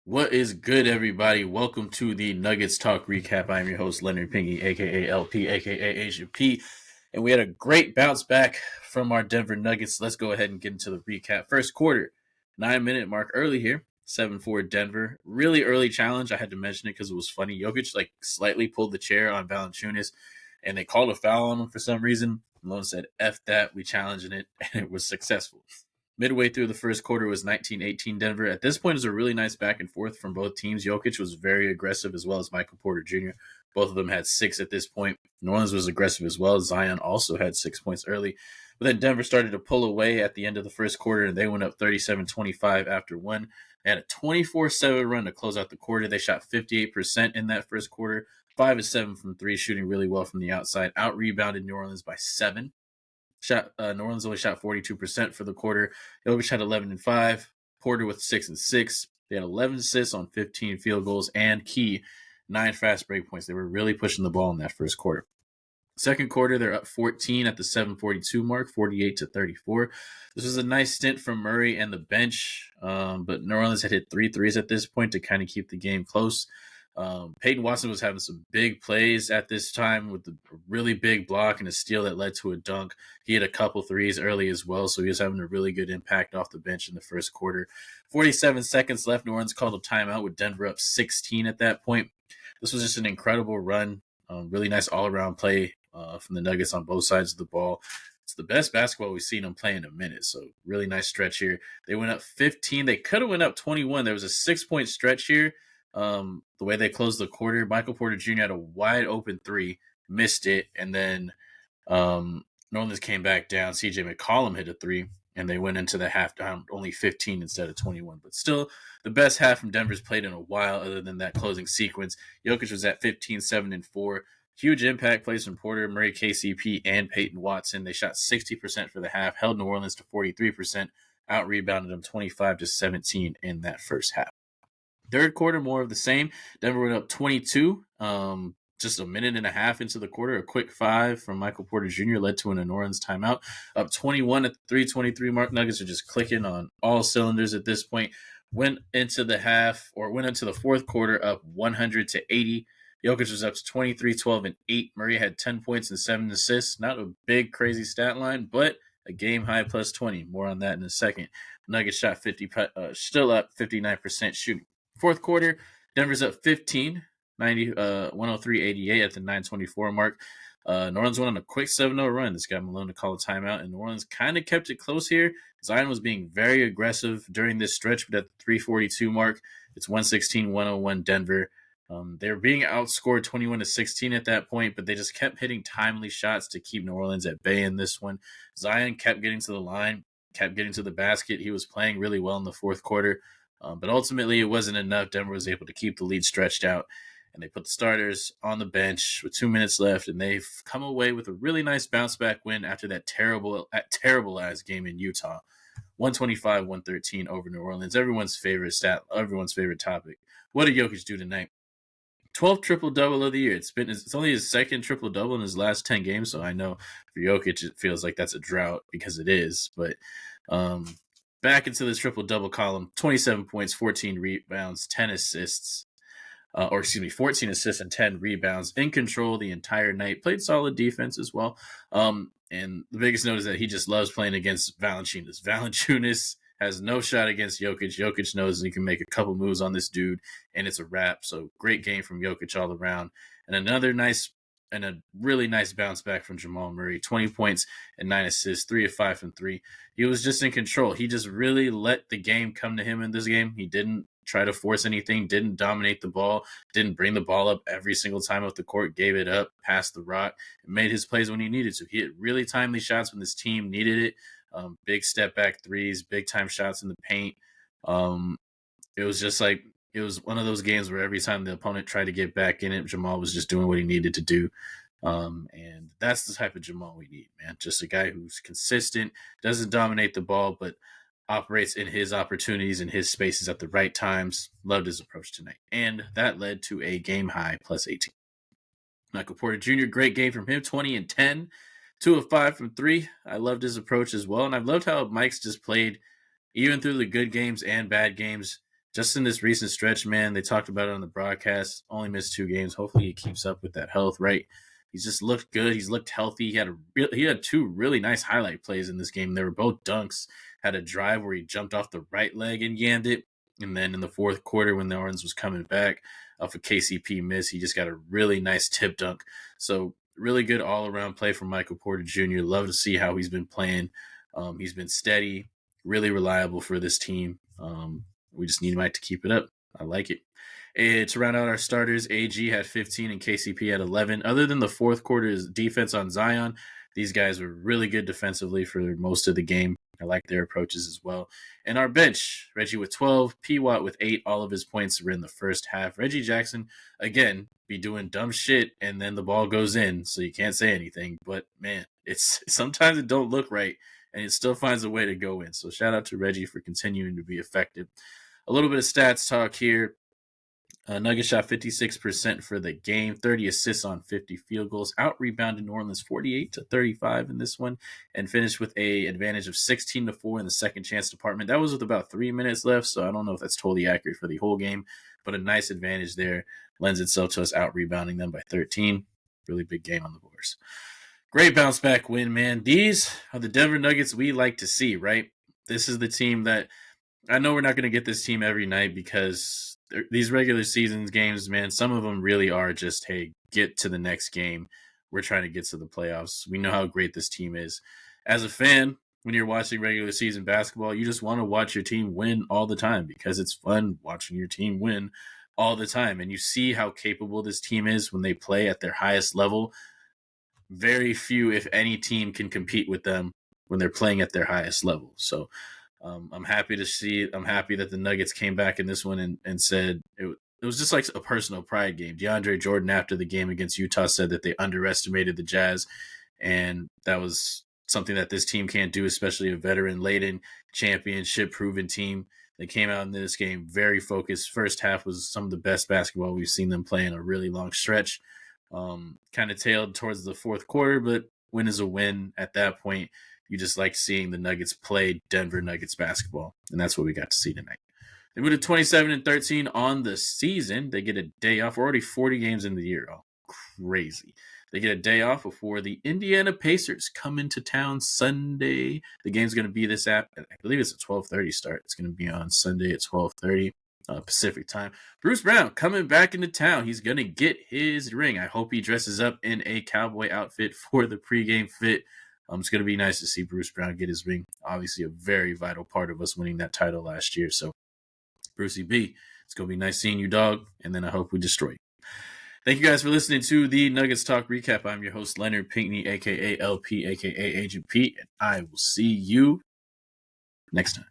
What is good, everybody? Welcome to the Nuggets Talk Recap. I'm your host, Leonard Pinckney, aka LP, aka Asian P. And we had a great bounce back from our Denver Nuggets. Let's go ahead and get into the recap. First quarter, 9-minute mark early here, 7-4 Denver. Really early challenge. I had to mention it because it was funny. Jokic slightly pulled the chair on Valanciunas, and they called a foul on him for some reason. Malone said, F that, we challenging it, and it was successful. Midway through the first quarter was 19-18 Denver. At this point, it was a really nice back and forth from both teams. Jokic was very aggressive, as well as Michael Porter Jr. Both of them had 6 at this point. New Orleans was aggressive as well. Zion also had 6 points early. But then Denver started to pull away at the end of the first quarter, and they went up 37-25 after one. They had a 24-7 run to close out the quarter. They shot 58% in that first quarter, 5 of 7 from 3, shooting really well from the outside. Out-rebounded New Orleans by 7. New Orleans only shot 42% for the quarter. Jokic had 11 and 5. Porter with 6 and 6. They had 11 assists on 15 field goals and 9 fast break points. They were really pushing the ball in that first quarter. Second quarter, they're up 14 at the 7:42 mark, 48-34. This was a nice stint from Murray and the bench, but New Orleans had hit 3 threes at this point to kind of keep the game close. Peyton Watson was having some big plays at this time with a really big block and a steal that led to a dunk. He had a couple threes early as well, so he was having a really good impact off the bench in the first quarter. 47 seconds left. New Orleans called a timeout with Denver up 16 at that point. This was just an incredible run. Really nice all-around play from the Nuggets on both sides of the ball. It's the best basketball we've seen them play in a minute, so really nice stretch here. They went up 15. They could have went up 21. There was a 6-point stretch here. The way they closed the quarter, Michael Porter Jr. had a wide open 3, missed it, and then New Orleans came back down. CJ McCollum hit a 3, and they went into the half down only 15 instead of 21. But still, the best half from Denver's played in a while other than that closing sequence. Jokic was at 15, 7, and 4. Huge impact plays from Porter, Murray, KCP, and Peyton Watson. They shot 60% for the half, held New Orleans to 43%, out-rebounded them 25-17 in that first half. Third quarter, more of the same. Denver went up 22, just a minute and a half into the quarter. A quick 5 from Michael Porter Jr. led to an New Orleans timeout. Up 21 at the 3:23 mark. Nuggets are just clicking on all cylinders at this point. Went into the fourth quarter up 100-80. Jokic was up to 23, 12, and 8. Murray had 10 points and 7 assists. Not a big, crazy stat line, but a game high plus 20. More on that in a second. Nuggets shot 50, still up 59% shooting. Fourth quarter, Denver's up 15, 103-88 at the 9:24 mark. New Orleans went on a quick 7-0 run. This got Malone to call a timeout, and New Orleans kind of kept it close here. Zion was being very aggressive during this stretch, but at the 3:42 mark, it's 116-101 Denver. They were being outscored 21-16 at that point, but they just kept hitting timely shots to keep New Orleans at bay in this one. Zion kept getting to the line, kept getting to the basket. He was playing really well in the fourth quarter, but ultimately it wasn't enough. Denver was able to keep the lead stretched out, and they put the starters on the bench with 2 minutes left, and they've come away with a really nice bounce-back win after that terrible-ass game in Utah. 125-113 over New Orleans. Everyone's favorite topic. What did Jokic do tonight? 12th triple-double of the year. It's only his second triple-double in his last 10 games, so I know for Jokic it feels like that's a drought because it is. But back into this triple-double column, 27 points, 14 rebounds, 10 assists. 14 assists and 10 rebounds. In control the entire night. Played solid defense as well. And the biggest note is that he just loves playing against Valanciunas. Valanciunas has no shot against Jokic. Jokic knows he can make a couple moves on this dude, and it's a wrap. So great game from Jokic all around. And a really nice bounce back from Jamal Murray. 20 points and 9 assists, 3 of 5 from 3. He was just in control. He just really let the game come to him in this game. He didn't try to force anything, didn't dominate the ball, didn't bring the ball up every single time off the court, gave it up, passed the rock, and made his plays when he needed to. He hit really timely shots when his team needed it. Big step back threes, big time shots in the paint. It was one of those games where every time the opponent tried to get back in it, Jamal was just doing what he needed to do. And that's the type of Jamal we need, man. Just a guy who's consistent, doesn't dominate the ball, but operates in his opportunities and his spaces at the right times. Loved his approach tonight. And that led to a game high plus 18. Michael Porter Jr., great game from him, 20 and 10. 2 of 5 from 3. I loved his approach as well. And I've loved how Mike's just played, even through the good games and bad games, just in this recent stretch, man, they talked about it on the broadcast. Only missed 2 games. Hopefully, he keeps up with that health. Right, he's just looked good. He's looked healthy. He had 2 really nice highlight plays in this game. They were both dunks. Had a drive where he jumped off the right leg and yammed it, and then in the fourth quarter when the Orange was coming back off a KCP miss, he just got a really nice tip dunk. So really good all around play from Michael Porter Jr. Love to see how he's been playing. He's been steady, really reliable for this team. We just need Mike to keep it up. I like it. And to round out our starters, AG had 15 and KCP had 11. Other than the fourth quarter's defense on Zion, these guys were really good defensively for most of the game. I like their approaches as well. And our bench, Reggie with 12, P. Watt with 8. All of his points were in the first half. Reggie Jackson, again, be doing dumb shit, and then the ball goes in, so you can't say anything. But, man, it's sometimes it don't look right, and it still finds a way to go in. So shout out to Reggie for continuing to be effective. A little bit of stats talk here. Nuggets shot 56% for the game, 30 assists on 50 field goals, out-rebounded New Orleans 48-35 in this one, and finished with a advantage of 16-4 in the second chance department. That was with about 3 minutes left, so I don't know if that's totally accurate for the whole game, but a nice advantage there lends itself to us out-rebounding them by 13. Really big game on the boards. Great bounce-back win, man. These are the Denver Nuggets we like to see, right? This is the team that I know we're not going to get this team every night because these regular seasons games, man, some of them really are just, hey, get to the next game. We're trying to get to the playoffs. We know how great this team is. As a fan, when you're watching regular season basketball, you just want to watch your team win all the time because it's fun watching your team win all the time. And you see how capable this team is when they play at their highest level. Very few, if any, team can compete with them when they're playing at their highest level. So I'm happy that the Nuggets came back in this one and said it was just like a personal pride game. DeAndre Jordan, after the game against Utah, said that they underestimated the Jazz, and that was something that this team can't do, especially a veteran-laden, championship-proven team. They came out in this game very focused. First half was some of the best basketball we've seen them play in a really long stretch. Kind of tailed towards the fourth quarter, but win is a win at that point. You just like seeing the Nuggets play Denver Nuggets basketball, and that's what we got to see tonight. They moved to 27-13 on the season. They get a day off. We're already 40 games in the year. Oh, crazy. They get a day off before the Indiana Pacers come into town Sunday. The game's going to be I believe it's a 12:30 start. It's going to be on Sunday at 12:30 Pacific time. Bruce Brown coming back into town. He's going to get his ring. I hope he dresses up in a cowboy outfit for the pregame fit. It's going to be nice to see Bruce Brown get his ring. Obviously, a very vital part of us winning that title last year. So, Brucey B, it's going to be nice seeing you, dog. And then I hope we destroy you. Thank you guys for listening to the Nuggets Talk Recap. I'm your host, Leonard Pinckney, a.k.a. LP, a.k.a. Agent P. And I will see you next time.